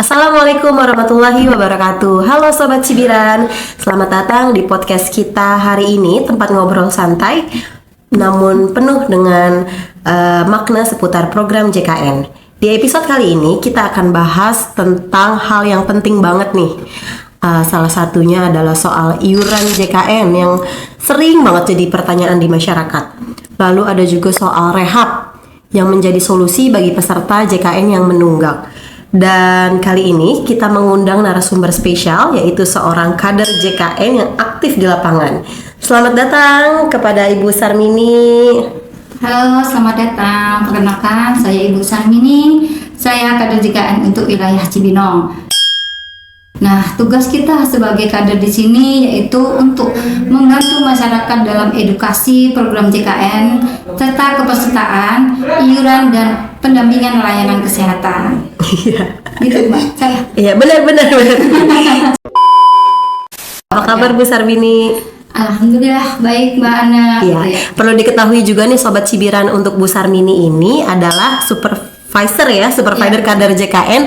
Assalamualaikum warahmatullahi wabarakatuh. Halo Sobat Cibiran, selamat datang di podcast kita hari ini. Tempat ngobrol santai namun penuh dengan makna seputar program JKN. Di episode kali ini kita akan bahas tentang hal yang penting banget nih. Salah satunya adalah soal iuran JKN yang sering banget jadi pertanyaan di masyarakat. Lalu ada juga soal rehab yang menjadi solusi bagi peserta JKN yang menunggak. Dan kali ini kita mengundang narasumber spesial, yaitu seorang kader JKN yang aktif di lapangan. Selamat datang kepada Ibu Sarmini. Halo, selamat datang. Perkenalkan, saya Ibu Sarmini. Saya kader JKN untuk wilayah Cibinong. Nah, tugas kita sebagai kader di sini yaitu untuk membantu masyarakat dalam edukasi program JKN serta kepesertaan, iuran dan pendampingan layanan kesehatan. Iya. Gitu, Mbak. Saya. Iya, benar. Apa kabar Bu Sarmini? Alhamdulillah baik, Mbak Ana. Iya. Perlu diketahui juga nih Sobat Cibiran, untuk Bu Sarmini ini adalah supervisor kader JKN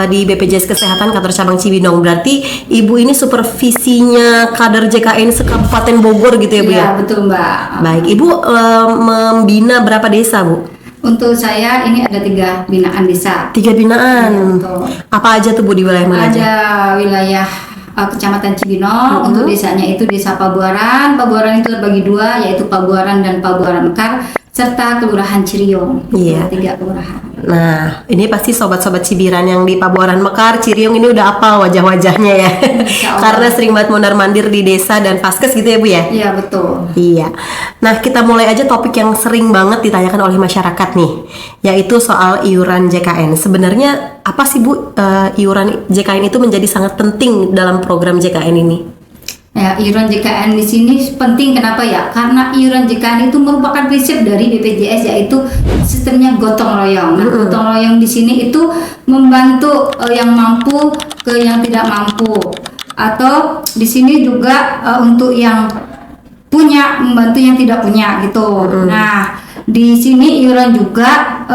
di BPJS Kesehatan Kantor Cabang Cibinong. Berarti Ibu ini supervisinya kader JKN se-Kabupaten Bogor gitu ya Bu ya? Iya, betul Mbak. Baik, Ibu membina berapa desa Bu? Untuk saya ini ada 3 binaan desa. 3 binaan. Iya, betul. Apa aja tuh Bu, di wilayah mana aja? Ada wilayah Kecamatan Cibinong. Untuk desanya itu Desa Pabuaran. Pabuaran itu terbagi 2, yaitu Pabuaran dan Pabuaran Mekar, serta Kelurahan Ciriong. Iya. 3 kelurahan. Nah, ini pasti sobat-sobat Cibiran yang di Pabuaran Mekar, Ciriong ini udah apal wajah-wajahnya ya. Karena sering banget mondar-mandir di desa dan Vaskes gitu ya Bu ya? Iya, betul. Iya. Nah, kita mulai aja topik yang sering banget ditanyakan oleh masyarakat nih, yaitu soal iuran JKN. Sebenarnya apa sih Bu, iuran JKN itu menjadi sangat penting dalam program JKN ini? Ya, iuran JKN di sini penting, kenapa ya? Karena iuran JKN itu merupakan prinsip dari BPJS, yaitu sistemnya gotong royong. Nah, gotong royong di sini itu membantu yang mampu ke yang tidak mampu, atau di sini juga untuk yang punya membantu yang tidak punya gitu. Nah, di sini iuran juga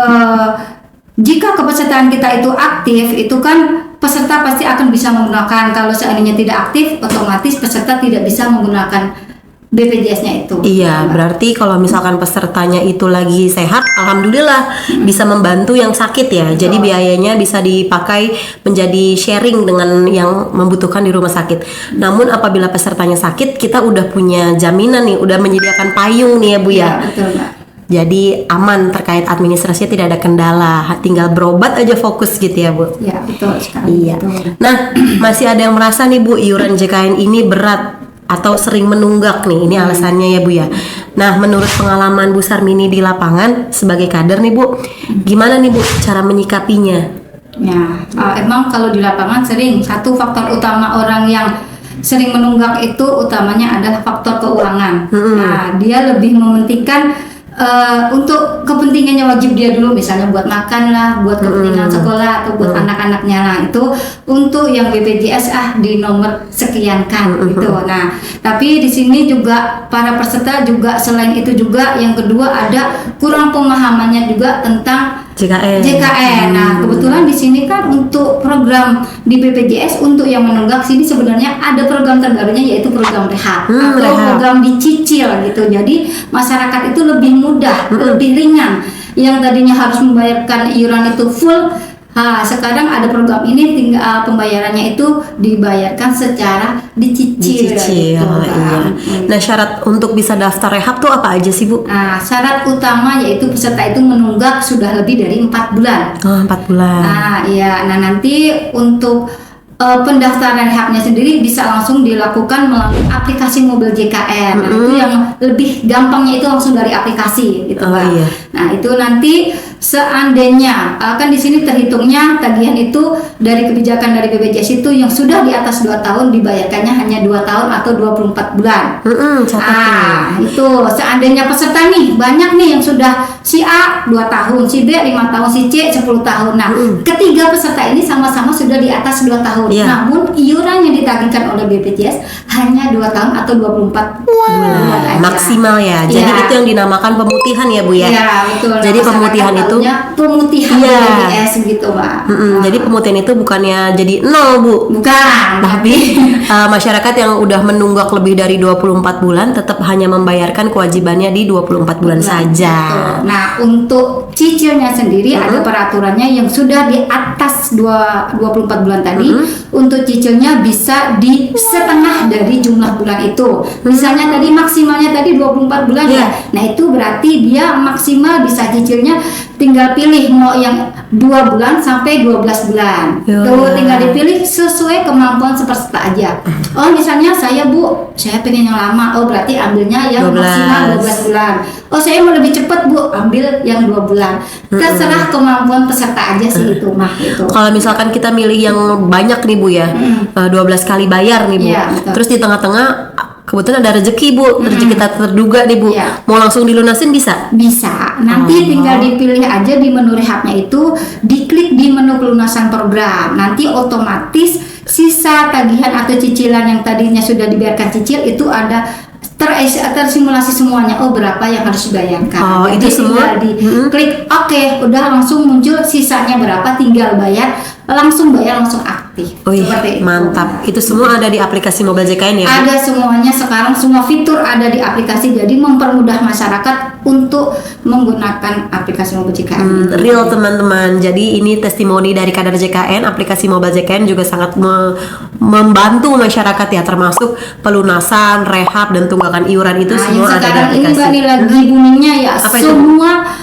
jika kepesertaan kita itu aktif, itu kan peserta pasti akan bisa menggunakan. Kalau seandainya tidak aktif, otomatis peserta tidak bisa menggunakan BPJS-nya itu. Iya, berarti kalau misalkan pesertanya itu lagi sehat, alhamdulillah bisa membantu yang sakit ya. Jadi biayanya bisa dipakai menjadi sharing dengan yang membutuhkan di rumah sakit. Namun apabila pesertanya sakit, kita udah punya jaminan nih, udah menyediakan payung nih ya Bu ya. Iya, betul Mbak. Jadi aman terkait administrasinya, tidak ada kendala, tinggal berobat aja fokus gitu ya Bu. Iya, betul sekali. Iya. Betul. Nah, masih ada yang merasa nih Bu, iuran JKN ini berat atau sering menunggak nih. Ini alasannya ya Bu ya. Nah, menurut pengalaman Bu Sarmini di lapangan sebagai kader nih Bu, gimana nih Bu cara menyikapinya? Ya, emang kalau di lapangan sering satu faktor utama orang yang sering menunggak itu utamanya adalah faktor keuangan. Nah, dia lebih mementingkan untuk kepentingannya wajib dia dulu, misalnya buat makan lah, buat kepentingan sekolah atau buat anak-anaknya. Nah, itu untuk yang BPJS di nomor sekian kan gitu. Nah, tapi di sini juga para peserta juga selain itu juga yang kedua ada kurang pemahamannya juga tentang JKN. Nah, kebetulan di sini kan untuk program di BPJS untuk yang menunggak sini sebenarnya ada program terbarunya, yaitu program rehab atau program dicicil gitu. Jadi masyarakat itu lebih mudah, lebih ringan. Yang tadinya harus membayarkan iuran itu full, sekarang ada program ini tinggal pembayarannya itu dibayarkan secara dicicil. Gitu, iya. Nah, syarat untuk bisa daftar rehab tuh apa aja sih Bu? Nah, syarat utama yaitu peserta itu menunggak sudah lebih dari 4 bulan. Oh, 4 bulan. Nah, iya. Nah, nanti untuk pendaftaran rehabnya sendiri bisa langsung dilakukan melalui aplikasi mobil JKN. Nah, itu yang lebih gampangnya itu langsung dari aplikasi gitu, Mbak. Iya. Nah, itu nanti seandainya kan di sini terhitungnya tagihan itu dari kebijakan dari BPJS itu yang sudah di atas 2 tahun dibayarkannya hanya 2 tahun atau 24 bulan. Itu seandainya peserta nih banyak nih yang sudah si A 2 tahun, si B 5 tahun, si C 10 tahun. Nah, ketiga peserta ini sama-sama sudah di atas 2 tahun. Namun iuran yang ditagihkan oleh BPJS hanya 2 tahun atau 24 bulan maksimal ya. Jadi itu yang dinamakan pemutihan ya Bu ya. Iya, betul. Jadi pemutihan itu namanya pemutihan DBS gitu, Mbak. Jadi pemutihan itu bukannya jadi 0, Bu. Bukan, Tapi masyarakat yang udah menunggak lebih dari 24 bulan tetap hanya membayarkan kewajibannya di 24 bulan saja. Betul. Nah, untuk cicilnya sendiri ada peraturannya yang sudah di atas 24 bulan tadi. Untuk cicilnya bisa di setengah dari jumlah bulan itu. Misalnya tadi maksimalnya tadi 24 bulan ya. Nah, itu berarti dia maksimal bisa cicilnya tinggal pilih mau yang 2 bulan sampai 12 bulan. Tuh tinggal dipilih sesuai kemampuan peserta aja. Oh, misalnya saya pengen yang lama. Oh, berarti ambilnya yang maksimal 12 bulan. Oh, saya mau lebih cepat, Bu, ambil yang 2 bulan. Terserah kemampuan peserta aja sih itu mah itu. Kalau misalkan kita milih yang banyak nih, Bu, ya. 12 kali bayar nih, Bu. Iya, betul. Terus di tengah-tengah kebetulan ada rezeki, Bu, rezeki kita terduga nih, Bu. Mau langsung dilunasin bisa? Bisa. Nanti tinggal dipilih aja di menu rehabnya itu, diklik di menu pelunasan program. Nanti otomatis sisa tagihan atau cicilan yang tadinya sudah dibayarkan cicil itu ada tersimulasi semuanya. Oh, berapa yang harus dibayarkan. Oh, jadi itu semua diklik oke, udah langsung muncul sisanya berapa, tinggal bayar, langsung aktif. Seperti mantap. Itu semua ada di aplikasi Mobile JKN ya, Bu? Ada semuanya sekarang, semua fitur ada di aplikasi, jadi mempermudah masyarakat untuk menggunakan aplikasi Mobile JKN. Real, teman-teman. Jadi ini testimoni dari kader JKN. Aplikasi Mobile JKN juga sangat membantu masyarakat ya, termasuk pelunasan, rehab, dan tunggakan iuran itu semua ada di aplikasi. Sekarang ini lagi boomingnya ya, semua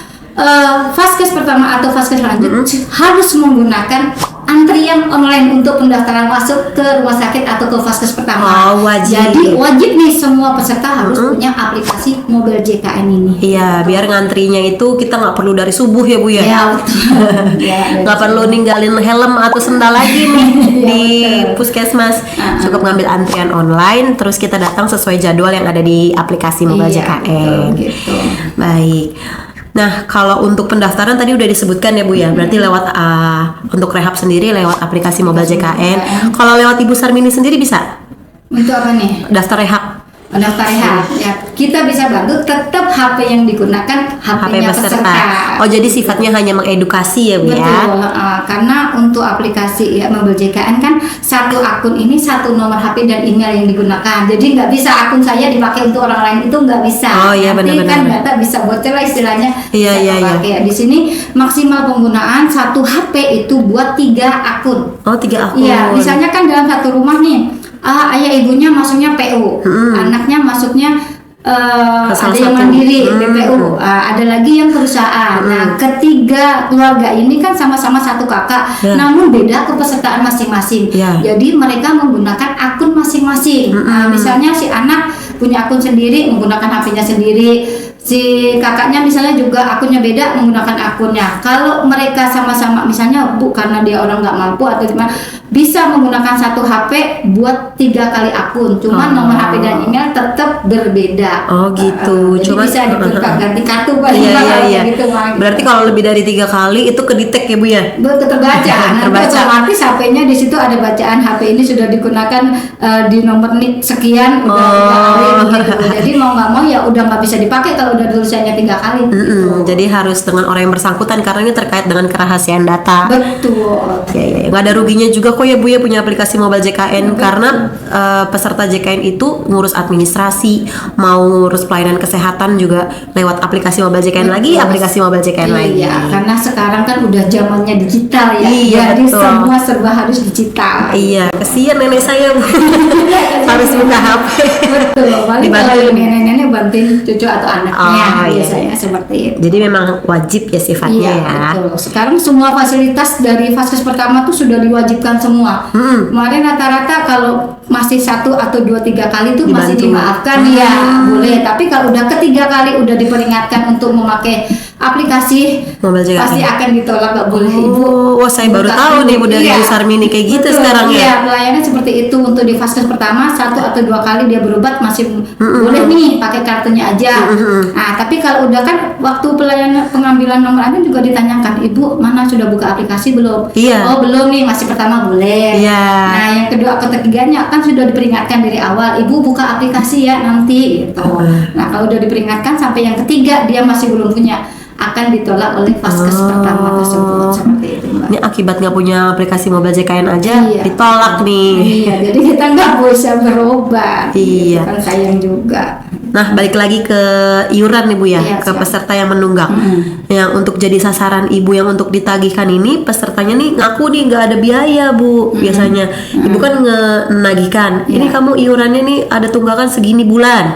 vaskes pertama atau vaskes lanjut harus menggunakan antrian online untuk pendaftaran masuk ke rumah sakit atau ke vaskes pertama. Wajib. Jadi wajib nih semua peserta harus punya aplikasi Mobile JKN ini. Iya, biar ngantrinya itu kita nggak perlu dari subuh ya, Bu ya. Iya, betul. Nggak perlu ninggalin helm atau sendal lagi nih di puskesmas. Cukup ngambil antrian online, terus kita datang sesuai jadwal yang ada di aplikasi Mobile JKN. Betul, gitu. Baik. Nah, kalau untuk pendaftaran tadi udah disebutkan ya, Bu ya. Berarti lewat untuk rehab sendiri lewat aplikasi Mobile JKN. Kalau lewat Ibu Sarmini sendiri bisa? Untuk apa nih? Daftar rehab. Daftar rehab. Ya, kita bisa bantu, tetap HP yang digunakan HP-nya peserta. Oh, jadi sifatnya hanya mengedukasi ya, Bu ya. Betul. Karena untuk aplikasi ya Mobile JKN kan satu akun ini satu nomor HP dan email yang digunakan. Jadi nggak bisa akun saya dipakai untuk orang lain, itu nggak bisa. Oh iya, benar-benar. Kan data bisa bocor lah istilahnya. Iya. Di sini maksimal penggunaan satu HP itu buat 3 akun. Oh, 3 akun. Iya, misalnya kan dalam satu rumah nih. Ayah ibunya masuknya PU, anaknya masuknya ada yang mandiri BPU, ada lagi yang perusahaan. Nah, ketiga keluarga ini kan sama-sama satu kakak, namun beda kepesertaan masing-masing. Jadi mereka menggunakan akun masing-masing. Misalnya si anak punya akun sendiri menggunakan HP-nya sendiri, si kakaknya misalnya juga akunnya beda menggunakan akunnya. Kalau mereka sama-sama misalnya karena dia orang nggak mampu atau gimana, bisa menggunakan satu HP buat 3 kali akun, cuman nomor HP dan email tetap berbeda. Oh gitu. Jadi Cuma bisa ganti kartu iya. gitu. Berarti kalau lebih dari 3 kali itu kedetek ya, Bu ya? Terbaca. Nanti otomatis HP-nya di situ ada bacaan HP ini sudah digunakan di nomor NIK sekian udah 3 kali gitu. Jadi mau nggak mau ya udah nggak bisa dipakai kalau udah tulisannya 3 kali. Gitu. Jadi harus dengan orang yang bersangkutan karena ini terkait dengan kerahasiaan data. Betul. Ya. Nggak ada ruginya juga kok ya, Bu ya, punya aplikasi Mobile JKN. Karena peserta JKN itu ngurus administrasi, mau ngurus pelayanan kesehatan juga lewat aplikasi Mobile JKN lagi, aplikasi Mobile JKN lagi. Iya, karena sekarang kan udah zamannya digital ya. Iya, jadi betul. semua serba harus digital. Iya, kesian nenek saya, Bu. Harus buka HP. Betul. Paling kalau nenek-nenek bantuin cucu atau anaknya biasanya seperti itu. Jadi memang wajib ya sifatnya ya. Betul. Sekarang semua fasilitas dari vaskes pertama tuh sudah diwajibkan semua. Kemarin rata-rata kalau masih 1 atau 2-3 kali tuh masih dimaafkan ya, boleh. Tapi kalau udah ketiga kali udah diperingatkan untuk memakai aplikasi Mobile JKN, pasti akan ditolak, nggak boleh Ibu. Wah, saya baru tahu nih Bu dari Bu Sarmini kayak gitu. Betul, sekarang ya. Iya, pelayanannya seperti itu. Untuk di vaskes pertama 1 atau 2 kali dia berobat masih boleh nih pakai kartunya aja. Nah, tapi kalau udah kan waktu pelayanan pengambilan nomor antrian juga ditanyakan, Ibu mana sudah buka aplikasi belum? Iya. Oh belum nih, masih pertama boleh. Iya. Nah yang kedua atau ketiganya kan sudah diperingatkan dari awal, Ibu buka aplikasi ya nanti gitu. Nah kalau udah diperingatkan sampai yang ketiga dia masih belum punya akan ditolak oleh vaskes pertama tersebut, seperti itu Mbak. Ini akibat nggak punya aplikasi mobile JKN aja ditolak nih. Iya, jadi kita nggak bisa berobat. Iya. Gitu kan sayang juga. Nah, balik lagi ke iuran nih Bu ya, Iya, ke siap. peserta yang menunggak. Yang untuk jadi sasaran ibu yang untuk ditagihkan ini, pesertanya nih ngaku nih nggak ada biaya Bu. Biasanya ibu kan menagihkan, ini kamu iurannya nih ada tunggakan segini bulan.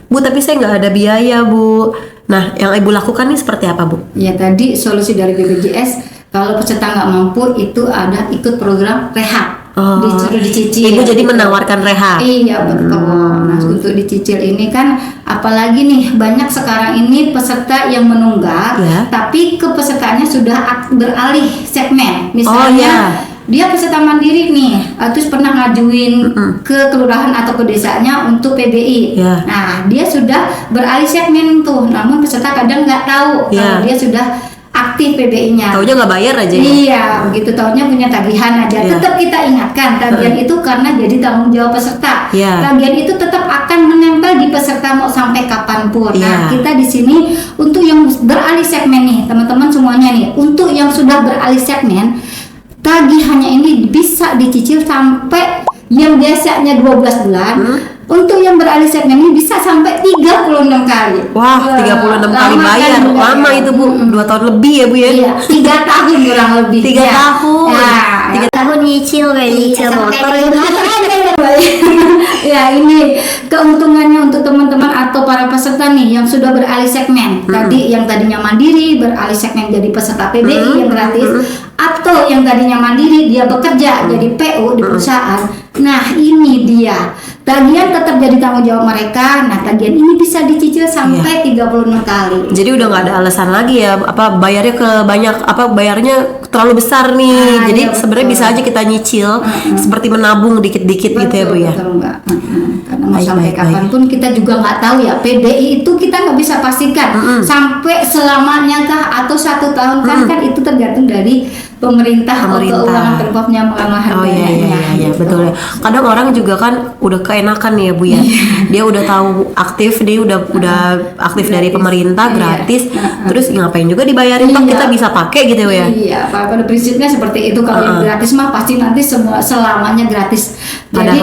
Bu, tapi saya nggak ada biaya Bu. Nah, yang ibu lakukan nih seperti apa Bu? Ya tadi solusi dari BPJS kalau peserta nggak mampu itu ada ikut program rehab. Disuruh dicicil. Ibu jadi menawarkan rehab. Iya betul. Nah untuk dicicil ini kan apalagi nih banyak sekarang ini peserta yang menunggak, tapi kepesertaannya sudah beralih segmen. Misalnya dia peserta mandiri nih, terus pernah ngajuin ke kelurahan atau ke desanya untuk PBI. Nah dia sudah beralih segmen tuh, namun peserta kadang nggak tahu kalau dia sudah aktif PBI-nya. Taunya nggak bayar aja. Iya, begitu taunya punya tagihan aja. Tetap kita ingatkan tagihan itu karena jadi tanggung jawab peserta. Tagihan itu tetap akan menempel di peserta mau sampai kapanpun. Nah, kita di sini untuk yang beralih segmen nih, teman-teman semuanya nih, untuk yang sudah beralih segmen, tagihannya ini bisa dicicil sampai yang biasanya 12 bulan. Untuk yang beralih segmen ini bisa sampai 36 kali. Wah, 36 kali bayar. Kan, lama itu Bu, 2 tahun lebih ya Bu ya? Iya, 3 tahun kurang lebih. 3 tahun. Nah, 3 tahun nyicil kayak nyicil motor itu. Ya ini keuntungannya untuk teman-teman atau para peserta nih yang sudah beralih segmen. Tadi yang tadinya mandiri beralih segmen jadi peserta PBI yang gratis, atau yang tadinya mandiri dia bekerja jadi PU di perusahaan. Nah ini dia tagihan tetap jadi tanggung jawab mereka. Nah tagihan ini bisa dicicil sampai 36 kali. Jadi udah nggak ada alasan lagi ya apa bayarnya ke banyak apa bayarnya terlalu besar nih. Jadi sebenarnya bisa aja kita nyicil seperti menabung dikit-dikit gitu ya Bu ya. Betul Mbak. Karena mau sampai kapanpun kita juga nggak tahu ya. PBI itu kita nggak bisa pastikan sampai selamanya kah atau 1 tahun kan itu tergantung dari pemerintah atau keuangan Pemprov-nya mengamankan iya betul ya. Kadang orang juga kan udah keenakan ya Bu ya. Dia udah tahu aktif, dia udah aktif dari pemerintah gratis. Terus ngapain juga dibayarin toh kita bisa pakai gitu ya. Iya, pada prinsipnya seperti itu. Kalau yang gratis mah pasti nanti selamanya gratis. Jadi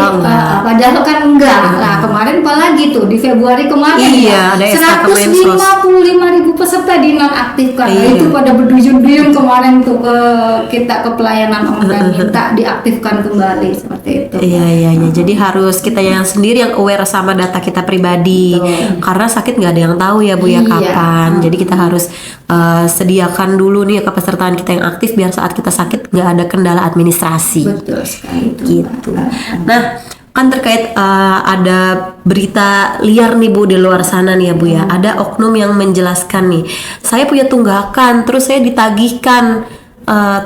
padahal kan enggak. Nah, kemarin apalagi tuh di Februari kemarin ada 155.000 peserta dinonaktifkan. Itu pada berduyun-duyun kemarin tuh kita ke pelayanan online minta diaktifkan kembali seperti itu. Iya. Jadi harus kita yang sendiri yang aware sama data kita pribadi. Karena sakit nggak ada yang tahu ya Bu ya kapan. Jadi kita harus sediakan dulu nih kepesertaan kita yang aktif biar saat kita sakit nggak ada kendala administrasi. Betul sekali. Gitu. Nah, kan terkait ada berita liar nih Bu di luar sana nih ya Bu ya. Ada oknum yang menjelaskan nih, saya punya tunggakan, terus saya ditagihkan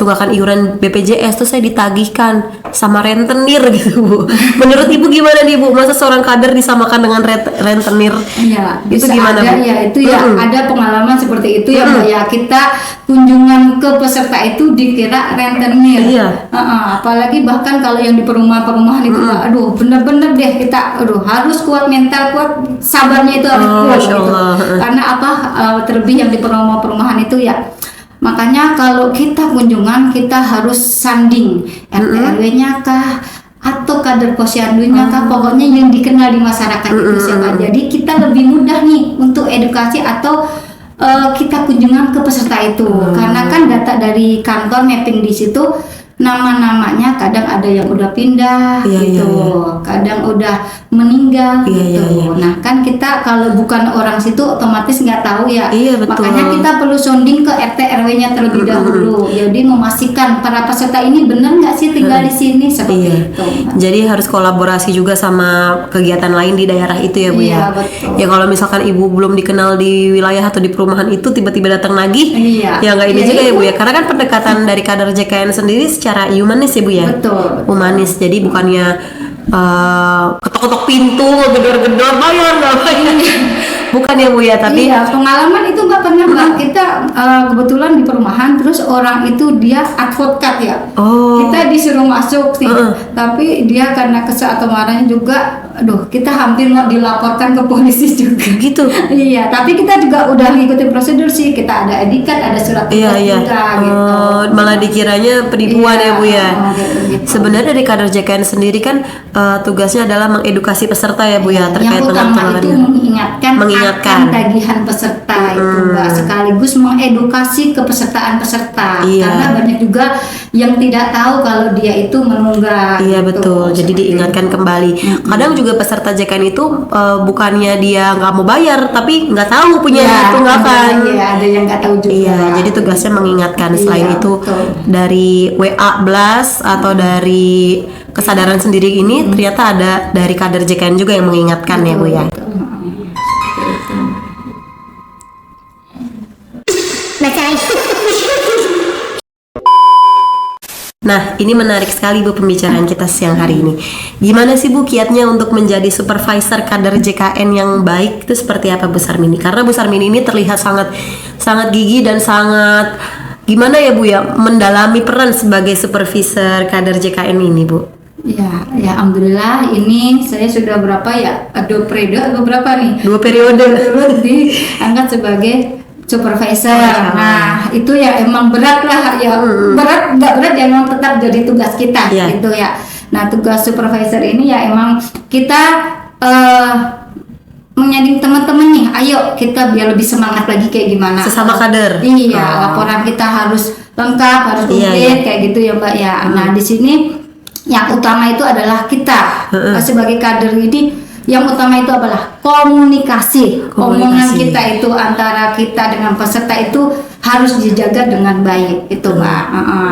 tunggakan iuran BPJS, terus saya ditagihkan sama rentenir gitu Bu. Menurut Ibu gimana nih Bu? Masa seorang kader disamakan dengan rentenir? Iya, itu bisa gimana ada, Bu? Ya itu ya ada pengalaman seperti itu ya Mbak ya. Kita kunjungan ke peserta itu dikira rentenir. Apalagi bahkan kalau yang di perumahan-perumahan itu aduh bener-bener deh kita harus kuat mental, kuat sabarnya itu harus kuat gitu. Karena terlebih yang di perumahan-perumahan itu ya. Makanya kalau kita kunjungan kita harus sanding RT RW-nya kah atau kader posyandunya kah, pokoknya yang dikenal di masyarakat itu siapa. Jadi kita lebih mudah nih untuk edukasi atau kita kunjungan ke peserta itu. Karena kan data dari kantor mapping di situ nama-namanya kadang ada yang udah pindah kadang udah meninggal gitu. Nah kan kita kalau bukan orang situ otomatis nggak tahu ya. Makanya kita perlu sounding ke RT RW-nya terlebih dahulu. Jadi memastikan para peserta ini benar nggak sih tinggal di sini seperti itu. Jadi harus kolaborasi juga sama kegiatan lain di daerah itu ya Bu ya. Betul. Ya kalau misalkan Ibu belum dikenal di wilayah atau di perumahan itu tiba-tiba datang lagi, ya nggak ini juga ya Bu ya. Karena kan pendekatan dari kader JKN sendiri secara humanis ya Bu ya. Betul. Humanis. Jadi bukannya ketok-ketok pintu, gedor-gedor, bayar nggak bayar. Bukan ya Bu ya, tapi iya, pengalaman itu nggak pernah Mbak. Kita kebetulan di perumahan, terus orang itu dia advokat ya. Oh. Kita disuruh masuk sih, tapi dia karena kesal atau marahnya juga, aduh, kita hampir mau dilaporkan ke polisi juga. Gitu. Iya, tapi kita juga udah ngikutin prosedur sih. Kita ada ID card, ada surat tugas juga gitu. Malah dikiranya penipuan ya Bu ya. Gitu. Sebenarnya dari kader JKN sendiri kan tugasnya adalah mengedukasi peserta ya Bu ya, terkait yang dengan utama itu mengingatkan akan tagihan peserta itu Mbak, sekaligus mengedukasi kepesertaan peserta. Iya. Karena banyak juga yang tidak tahu kalau dia itu menunggak. Iya gitu. betul, jadi diingatkan kembali. Kadang juga peserta JKN itu bukannya dia nggak mau bayar, tapi nggak tahu punya tunggakan. Iya, ada yang nggak tahu juga. Iya, jadi tugasnya mengingatkan. Selain Iya, itu betul. dari WA blast atau dari kesadaran sendiri ini ternyata ada dari kader JKN juga yang mengingatkan ya Bu ya. Betul. Nah, ini menarik sekali Bu pembicaraan kita siang hari ini. Gimana sih Bu kiatnya untuk menjadi supervisor kader JKN yang baik itu seperti apa Bu Sarmini? Karena Bu Sarmini ini terlihat sangat gigih dan sangat gimana ya Bu ya mendalami peran sebagai supervisor kader JKN ini Bu. Ya, alhamdulillah ini saya sudah berapa ya? 2 periode atau berapa nih? 2 periode diangkat sebagai supervisor. Nah, itu ya emang berat lah ya. Berat nggak berat ya, emang tetap jadi tugas kita gitu ya. Nah, tugas supervisor ini ya emang kita menyaring teman-teman nih, ayo kita biar lebih semangat lagi kayak gimana. Sesama kader. Iya, laporan kita harus lengkap, harus komplit kayak gitu ya Mbak ya. Nah, di sini yang utama itu adalah kita sebagai kader ini. Yang utama itu adalah komunikasi. Omongan kita itu antara kita dengan peserta itu harus dijaga dengan baik itu Mbak.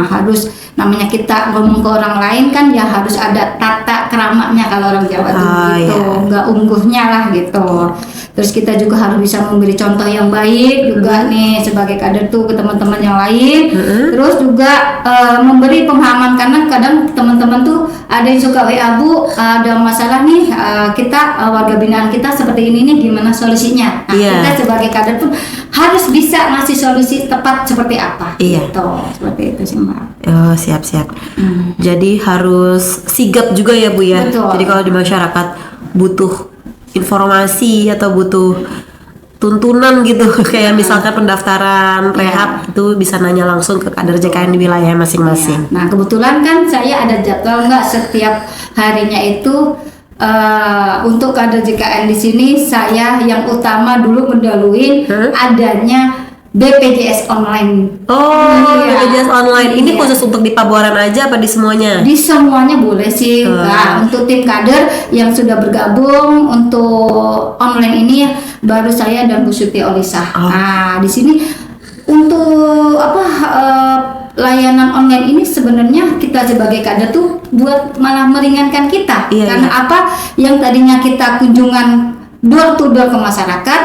Harus, namanya kita ngomong ke orang lain kan ya harus ada tata keramanya kalau orang Jawa tuh gitu, nggak ungguhnya lah gitu. Terus kita juga harus bisa memberi contoh yang baik juga nih sebagai kader tuh ke teman-teman yang lain. Terus juga memberi pemahaman, karena kadang teman-teman tuh ada yang suka WA Bu, ada masalah nih, kita warga binaan kita seperti ini nih, gimana solusinya? Nah, kita sebagai kader pun harus bisa ngasih solusi tepat seperti apa. Gitu, seperti itu sih Mbak. Oh, siap. Jadi harus sigap juga ya Bu ya. Betul. Jadi kalau di masyarakat butuh informasi atau butuh tuntunan gitu kayak misalkan pendaftaran rehab itu bisa nanya langsung ke kader JKN di wilayah masing-masing. Nah, kebetulan kan saya ada jadwal nggak setiap harinya itu untuk kader JKN di sini, saya yang utama dulu mendahului adanya BPJS online. BPJS online. Ini khusus untuk di Pabuaran aja apa di semuanya? Di semuanya boleh sih. Nah, untuk tim kader yang sudah bergabung untuk online ini baru saya dan Bu Suti Olisa. Nah, di sini untuk layanan online ini sebenarnya kita sebagai kader tuh buat malah meringankan kita. Karena yang tadinya kita kunjungan door to door ke masyarakat,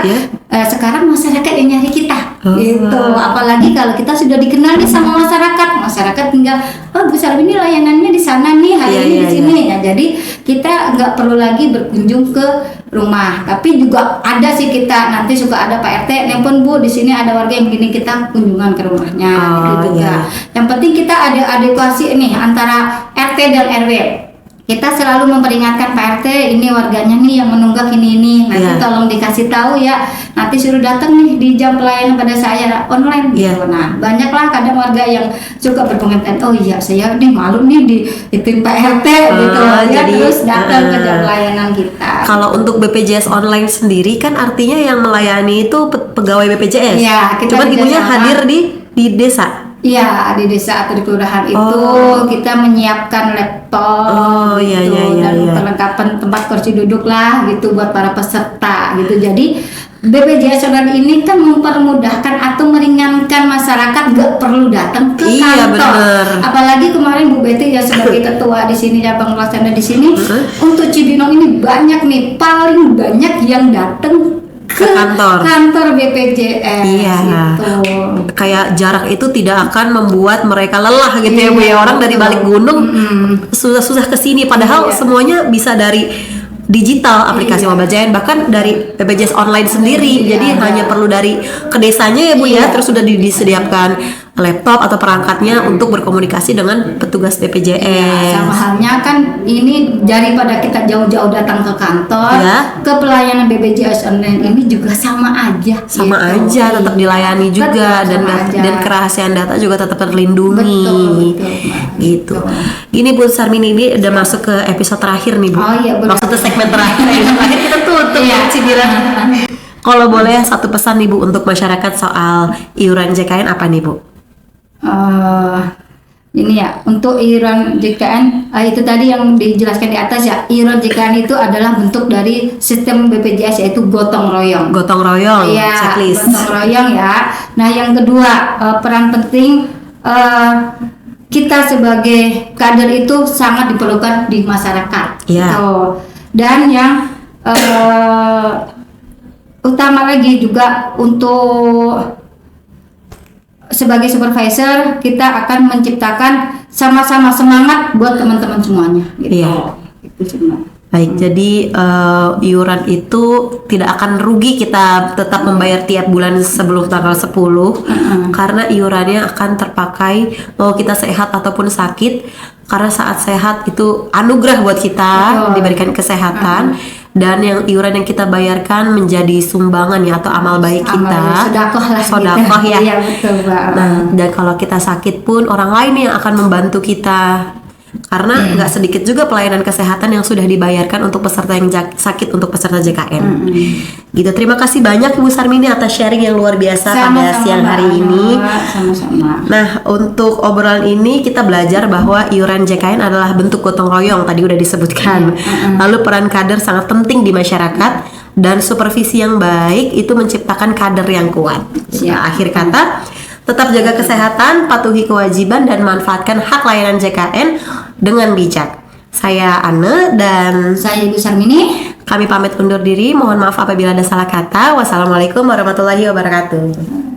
sekarang masyarakat yang nyari kita, gitu. Apalagi kalau kita sudah dikenal nih sama masyarakat tinggal, Bu Sarmini layanannya di sana nih, hari ini di sini. Ya, jadi kita nggak perlu lagi berkunjung ke rumah, tapi juga ada sih kita nanti suka ada Pak RT nelpon Bu, di sini ada warga yang begini, kita kunjungan ke rumahnya, gitu juga. Yang penting kita ada edukasi nih antara RT dan RW. Kita selalu memperingatkan Pak RT, ini warganya nih yang menunggak ini. Nanti tolong dikasih tahu ya. Nanti suruh datang nih di jam pelayanan pada saya online gitu. Nah, banyaklah kadang warga yang suka berkomentar, oh iya saya nih malu nih di tim Pak RT gitu. Jadi terus datang ke jam pelayanan kita. Kalau untuk BPJS online sendiri kan artinya yang melayani itu pegawai BPJS. Cuma ibunya hadir di desa. Iya, di desa atau di kelurahan itu kita menyiapkan laptop dan perlengkapan tempat kursi duduk lah gitu buat para peserta gitu. Jadi BPJS online ini kan mempermudahkan atau meringankan masyarakat, gak perlu datang ke kantor. Apalagi kemarin Bu Betty ya sebagai ketua di sini, cabang pelaksana di sini, untuk Cibinong ini banyak nih, paling banyak yang datang ke kantor BPJS. Gitu. Kayak jarak itu tidak akan membuat mereka lelah gitu ya Bu ya. Orang dari balik gunung susah-susah ke sini, padahal semuanya bisa dari digital, aplikasi mobile giant, bahkan dari BPJS online sendiri. Iya, Jadi ada. hanya perlu dari ke desanya ya Bu ya, terus sudah disediakan laptop atau perangkatnya untuk berkomunikasi dengan petugas BPJS. Sama halnya kan ini daripada kita jauh-jauh datang ke kantor, Ya. ke pelayanan BPJS online ini juga sama aja. Sama gitu. aja, tetap dilayani juga, Betul, dan sama aja. dan kerahasiaan data juga tetap terlindungi. Betul, Mbak. Gitu. Ini Bu Sarmini, ini udah masuk ke episode terakhir nih Bu. Oh iya, benar. Maksudnya segmen terakhir. Terakhir kita tutup Iya. Cibiran. Kalau boleh satu pesan nih Bu untuk masyarakat soal iuran JKN apa nih Bu? Ini ya, untuk iuran JKN itu tadi yang dijelaskan di atas ya, iuran JKN itu adalah bentuk dari sistem BPJS, yaitu gotong royong. Gotong royong, Iya, checklist. gotong royong ya. Nah, yang kedua, peran penting kita sebagai kader itu sangat diperlukan di masyarakat. Iya. Gitu. Dan yang utama lagi juga untuk sebagai supervisor kita akan menciptakan sama-sama semangat buat teman-teman semuanya. Gitu. Iya. Itu semua. Baik, jadi iuran itu tidak akan rugi kita tetap membayar tiap bulan sebelum tanggal 10 karena iurannya akan terpakai mau kita sehat ataupun sakit, karena saat sehat itu anugerah buat kita. Betul. Diberikan kesehatan, dan yang iuran yang kita bayarkan menjadi sumbangan ya atau amal baik kita. Sodakoh lah. Sodakoh gitu. ya. Iya, betul, Mbak. Nah, dan kalau kita sakit pun orang lain yang akan membantu kita, karena nggak sedikit juga pelayanan kesehatan yang sudah dibayarkan untuk peserta yang sakit, untuk peserta JKN. Gitu. Terima kasih banyak Bu Sarmini atas sharing yang luar biasa pada Sama-sama, siang Mbak hari Ana. ini. Sama-sama. Nah, untuk obrolan ini kita belajar bahwa iuran JKN adalah bentuk gotong royong, tadi udah disebutkan. Lalu peran kader sangat penting di masyarakat, dan supervisi yang baik itu menciptakan kader yang kuat. Nah, akhir kata, tetap jaga kesehatan, patuhi kewajiban, dan manfaatkan hak layanan JKN dengan bijak. Saya Anne dan Saya Ibu Sarmini. kami pamit undur diri. Mohon maaf apabila ada salah kata. Wassalamualaikum warahmatullahi wabarakatuh.